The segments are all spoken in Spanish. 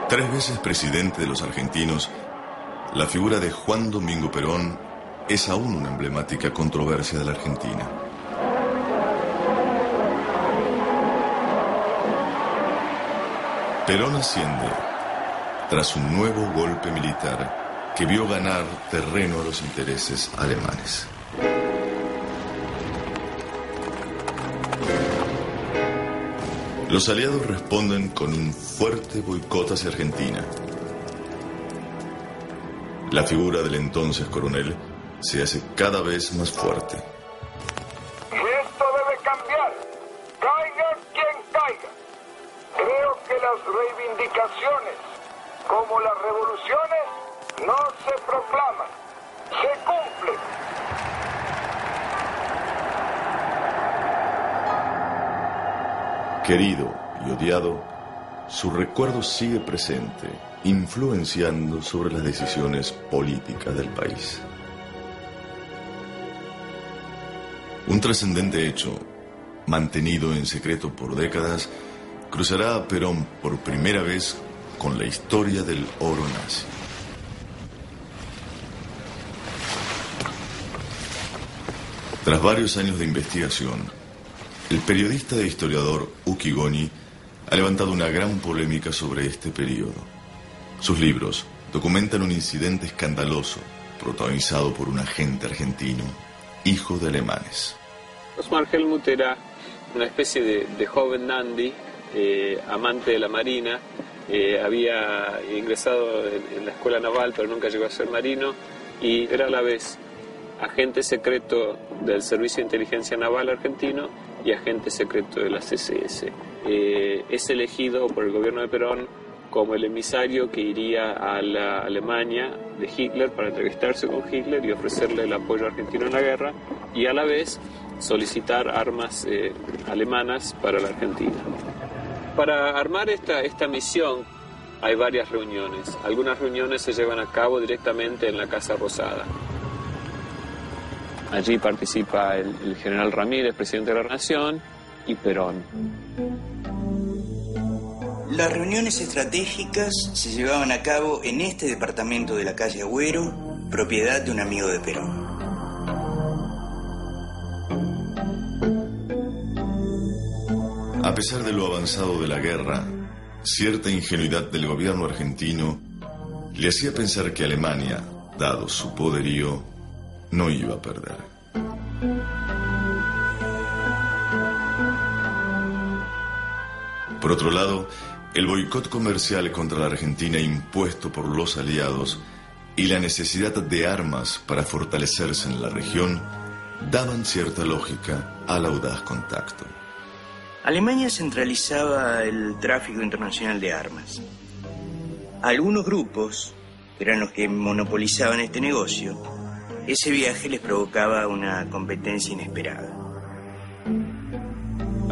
Tres veces presidente de los argentinos, la figura de Juan Domingo Perón es aún una emblemática controversia de la Argentina. Perón asciende tras un nuevo golpe militar que vio ganar terreno a los intereses alemanes. Los aliados responden con un fuerte boicot hacia Argentina. La figura del entonces coronel se hace cada vez más fuerte. Y esto debe cambiar, caiga quien caiga. Creo que las reivindicaciones, como las revoluciones, no se proclaman, se cumplen. Querido y odiado, su recuerdo sigue presente, influenciando sobre las decisiones políticas del país. Un trascendente hecho, mantenido en secreto por décadas, cruzará a Perón por primera vez con la historia del oro nazi. Tras varios años de investigación, el periodista e historiador Uki Goni ha levantado una gran polémica sobre este periodo. Sus libros documentan un incidente escandaloso protagonizado por un agente argentino, hijo de alemanes. Osmar Helmuth era una especie de joven dandy, amante de la marina. Había ingresado en la escuela naval, pero nunca llegó a ser marino, y era a la vez agente secreto del Servicio de Inteligencia Naval argentino y agente secreto de la CSS. Es elegido por el gobierno de Perón como el emisario que iría a la Alemania de Hitler para entrevistarse con Hitler y ofrecerle el apoyo argentino en la guerra, y a la vez solicitar armas alemanas para la Argentina. Para armar esta misión hay varias reuniones. Algunas reuniones se llevan a cabo directamente en la Casa Rosada. Allí participa el general Ramírez, presidente de la Nación, y Perón. Las reuniones estratégicas se llevaban a cabo en este departamento de la calle Agüero, propiedad de un amigo de Perón. A pesar de lo avanzado de la guerra, cierta ingenuidad del gobierno argentino le hacía pensar que Alemania, dado su poderío, no iba a perder. Por otro lado, el boicot comercial contra la Argentina impuesto por los aliados y la necesidad de armas para fortalecerse en la región daban cierta lógica al audaz contacto. Alemania centralizaba el tráfico internacional de armas. Algunos grupos, que eran los que monopolizaban este negocio, ese viaje les provocaba una competencia inesperada.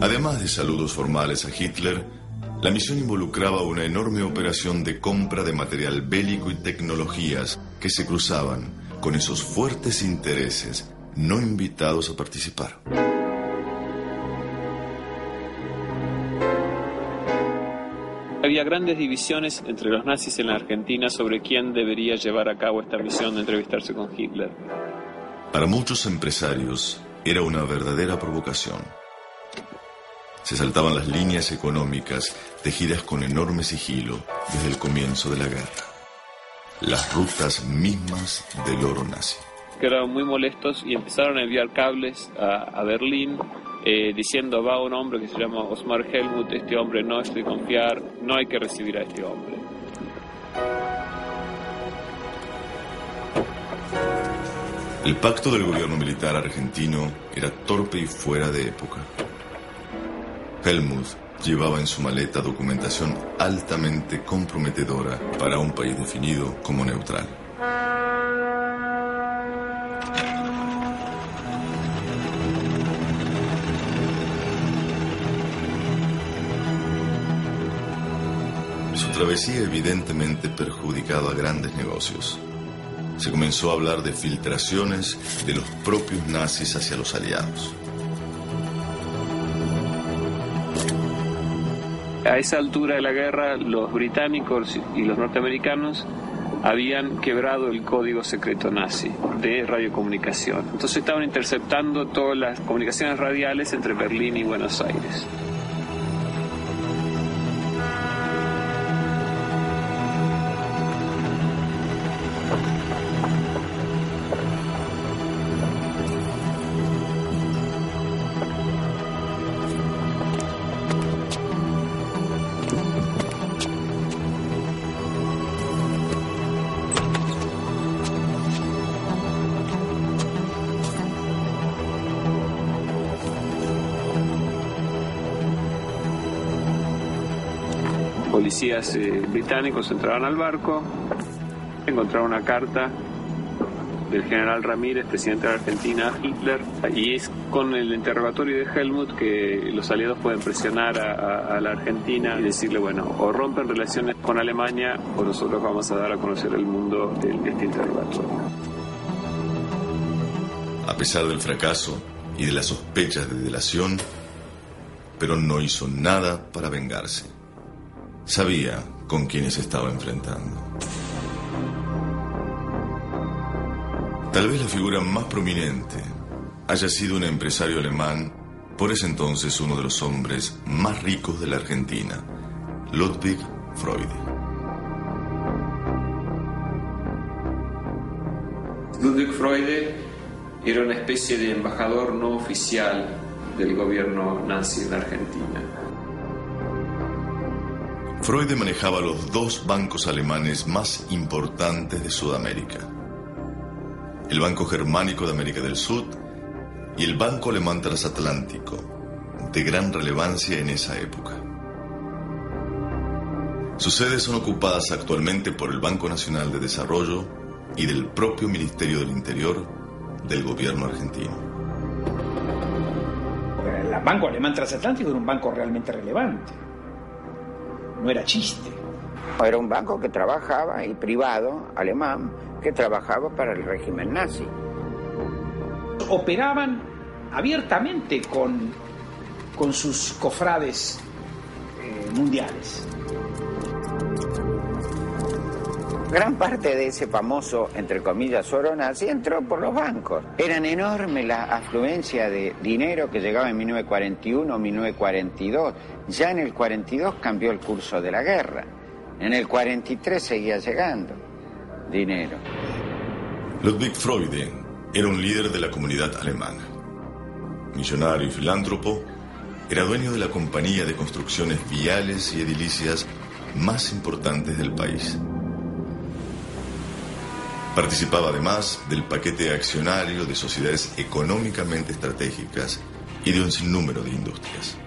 Además de saludos formales a Hitler, la misión involucraba una enorme operación de compra de material bélico y tecnologías que se cruzaban con esos fuertes intereses no invitados a participar. Había grandes divisiones entre los nazis en la Argentina sobre quién debería llevar a cabo esta misión de entrevistarse con Hitler. Para muchos empresarios era una verdadera provocación. Se saltaban las líneas económicas tejidas con enorme sigilo desde el comienzo de la guerra. Las rutas mismas del oro nazi. Quedaron muy molestos y empezaron a enviar cables a Berlín diciendo: va un hombre que se llama Osmar Helmuth, este hombre no es de confiar, no hay que recibir a este hombre. El pacto del gobierno militar argentino era torpe y fuera de época. Helmuth llevaba en su maleta documentación altamente comprometedora para un país definido como neutral. Su travesía evidentemente perjudicaba a grandes negocios. Se comenzó a hablar de filtraciones de los propios nazis hacia los aliados. A esa altura de la guerra, los británicos y los norteamericanos habían quebrado el código secreto nazi de radiocomunicación. Entonces estaban interceptando todas las comunicaciones radiales entre Berlín y Buenos Aires. Policías británicos entraron al barco, encontraron una carta del general Ramírez, presidente de la Argentina, a Hitler, y es con el interrogatorio de Helmut que los aliados pueden presionar a la Argentina y decirle, bueno, o rompen relaciones con Alemania o nosotros vamos a dar a conocer al mundo este interrogatorio. A pesar del fracaso y de las sospechas de delación, Perón no hizo nada para vengarse. Sabía con quiénes se estaba enfrentando. Tal vez la figura más prominente haya sido un empresario alemán, por ese entonces uno de los hombres más ricos de la Argentina, Ludwig Freude. Ludwig Freude era una especie de embajador no oficial del gobierno nazi en Argentina. Freude manejaba los dos bancos alemanes más importantes de Sudamérica: el Banco Germánico de América del Sur y el Banco Alemán Transatlántico, de gran relevancia en esa época. Sus sedes son ocupadas actualmente por el Banco Nacional de Desarrollo y del propio Ministerio del Interior del gobierno argentino. El Banco Alemán Transatlántico era un banco realmente relevante. No era chiste. Era un banco que trabajaba, y privado, alemán, que trabajaba para el régimen nazi. Operaban abiertamente con sus cofrades mundiales. Gran parte de ese famoso, entre comillas, oro nazi entró por los bancos. Eran enormes la afluencia de dinero que llegaba en 1941, 1942. Ya en el 42 cambió el curso de la guerra. En el 43 seguía llegando dinero. Ludwig Freude era un líder de la comunidad alemana. Millonario y filántropo, era dueño de la compañía de construcciones viales y edilicias más importantes del país. Participaba además del paquete accionario de sociedades económicamente estratégicas y de un sinnúmero de industrias.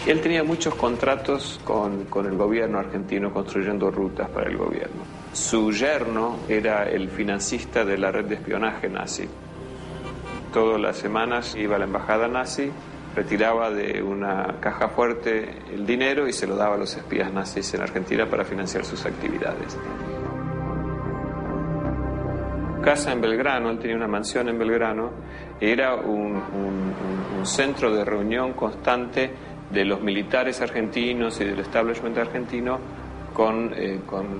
Él tenía muchos contratos con el gobierno argentino construyendo rutas para el gobierno. Su yerno era el financista de la red de espionaje nazi. Todas las semanas iba a la embajada nazi, retiraba de una caja fuerte el dinero y se lo daba a los espías nazis en Argentina para financiar sus actividades. Casa en Belgrano, él tenía una mansión en Belgrano, era un centro de reunión constante de los militares argentinos y del establishment argentino con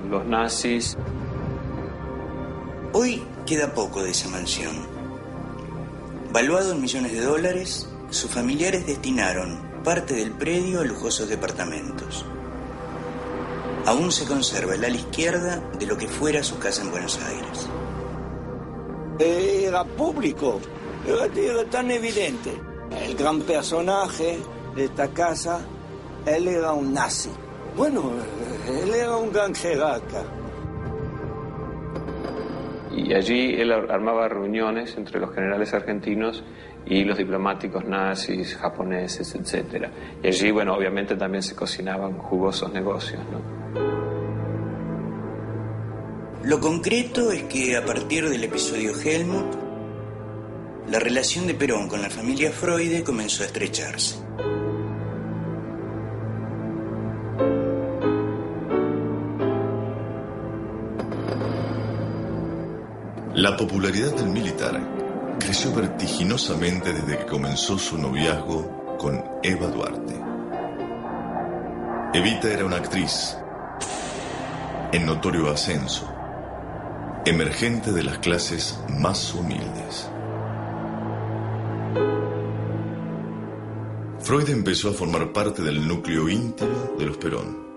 los nazis. Hoy queda poco de esa mansión. Valuado en millones de dólares, sus familiares destinaron parte del predio a lujosos departamentos. Aún se conserva el ala izquierda de lo que fuera su casa en Buenos Aires. Era público, era tan evidente. El gran personaje de esta casa, él era un nazi. Bueno, él era un gran jerarca. Y allí él armaba reuniones entre los generales argentinos y los diplomáticos nazis, japoneses, etc. Y allí, bueno, obviamente también se cocinaban jugosos negocios, ¿no? Lo concreto es que a partir del episodio Helmut, la relación de Perón con la familia Freude comenzó a estrecharse. La popularidad del militar creció vertiginosamente desde que comenzó su noviazgo con Eva Duarte. Evita era una actriz en notorio ascenso, emergente de las clases más humildes. Freud empezó a formar parte del núcleo íntimo de los Perón.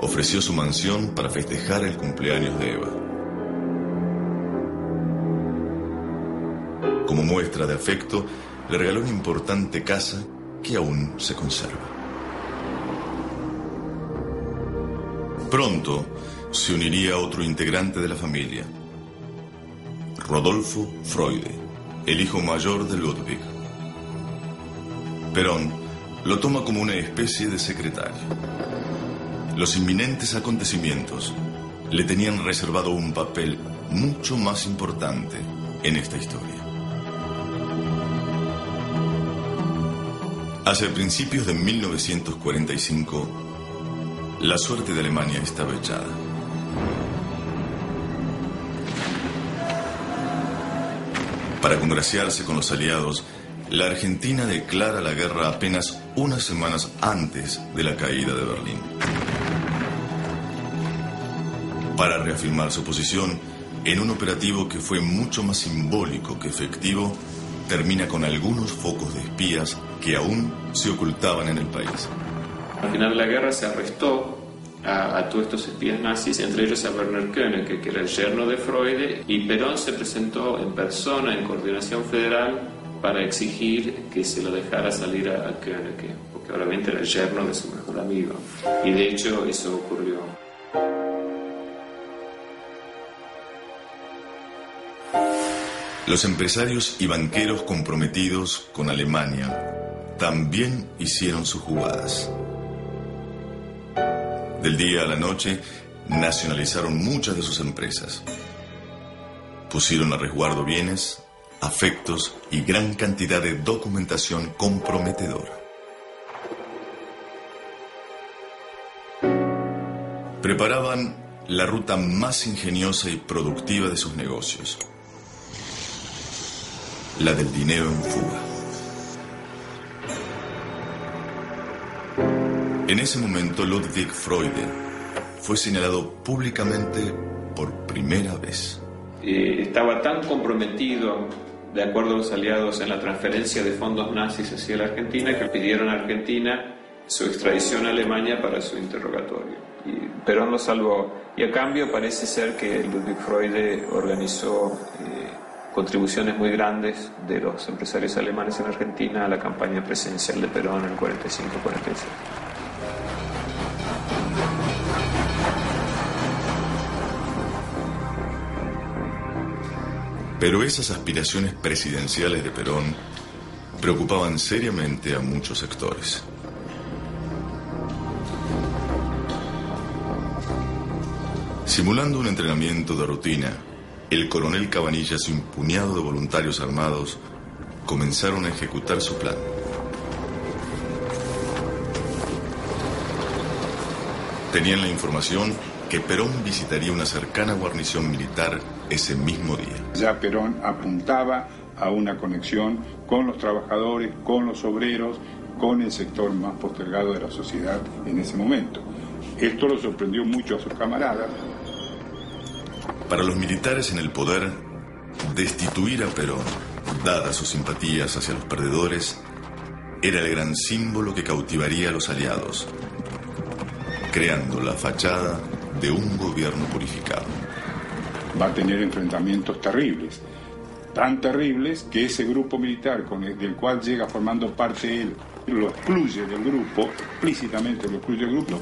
Ofreció su mansión para festejar el cumpleaños de Eva. Como muestra de afecto, le regaló una importante casa que aún se conserva. Pronto se uniría otro integrante de la familia, Rodolfo Freude, el hijo mayor de Ludwig. Perón lo toma como una especie de secretario. Los inminentes acontecimientos le tenían reservado un papel mucho más importante en esta historia. Hacia principios de 1945, la suerte de Alemania estaba echada. Para congraciarse con los aliados, la Argentina declara la guerra apenas unas semanas antes de la caída de Berlín. Para reafirmar su posición, en un operativo que fue mucho más simbólico que efectivo, termina con algunos focos de espías que aún se ocultaban en el país. Al final de la guerra se arrestó a todos estos espías nazis, entre ellos a Werner König, que era el yerno de Freud, y Perón se presentó en persona en Coordinación Federal para exigir que se lo dejara salir a König, porque obviamente era el yerno de su mejor amigo. Y de hecho eso ocurrió. Los empresarios y banqueros comprometidos con Alemania también hicieron sus jugadas. Del día a la noche, nacionalizaron muchas de sus empresas. Pusieron a resguardo bienes, afectos y gran cantidad de documentación comprometedora. Preparaban la ruta más ingeniosa y productiva de sus negocios: la del dinero en fuga. En ese momento, Ludwig Freude fue señalado públicamente por primera vez. Estaba tan comprometido, de acuerdo a los aliados, en la transferencia de fondos nazis hacia la Argentina, que pidieron a Argentina su extradición a Alemania para su interrogatorio. Y Perón lo salvó. Y a cambio parece ser que Ludwig Freude organizó contribuciones muy grandes de los empresarios alemanes en Argentina a la campaña presidencial de Perón en 45-46. Pero esas aspiraciones presidenciales de Perón preocupaban seriamente a muchos sectores. Simulando un entrenamiento de rutina, el coronel Cabanillas y un puñado de voluntarios armados comenzaron a ejecutar su plan. Tenían la información que Perón visitaría una cercana guarnición militar ese mismo día. Ya Perón apuntaba a una conexión con los trabajadores, con los obreros, con el sector más postergado de la sociedad en ese momento. Esto lo sorprendió mucho a sus camaradas. Para los militares en el poder, destituir a Perón, dadas sus simpatías hacia los perdedores, era el gran símbolo que cautivaría a los aliados, creando la fachada de un gobierno purificado. Va a tener enfrentamientos terribles, tan terribles que ese grupo militar del cual llega formando parte él, lo excluye del grupo, explícitamente lo excluye del grupo.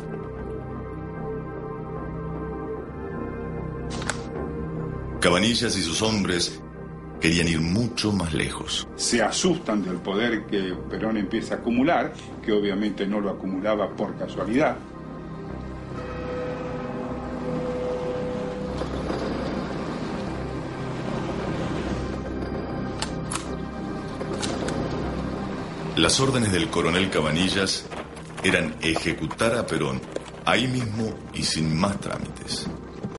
Cabanillas y sus hombres querían ir mucho más lejos. Se asustan del poder que Perón empieza a acumular, que obviamente no lo acumulaba por casualidad. Las órdenes del coronel Cabanillas eran ejecutar a Perón ahí mismo y sin más trámites.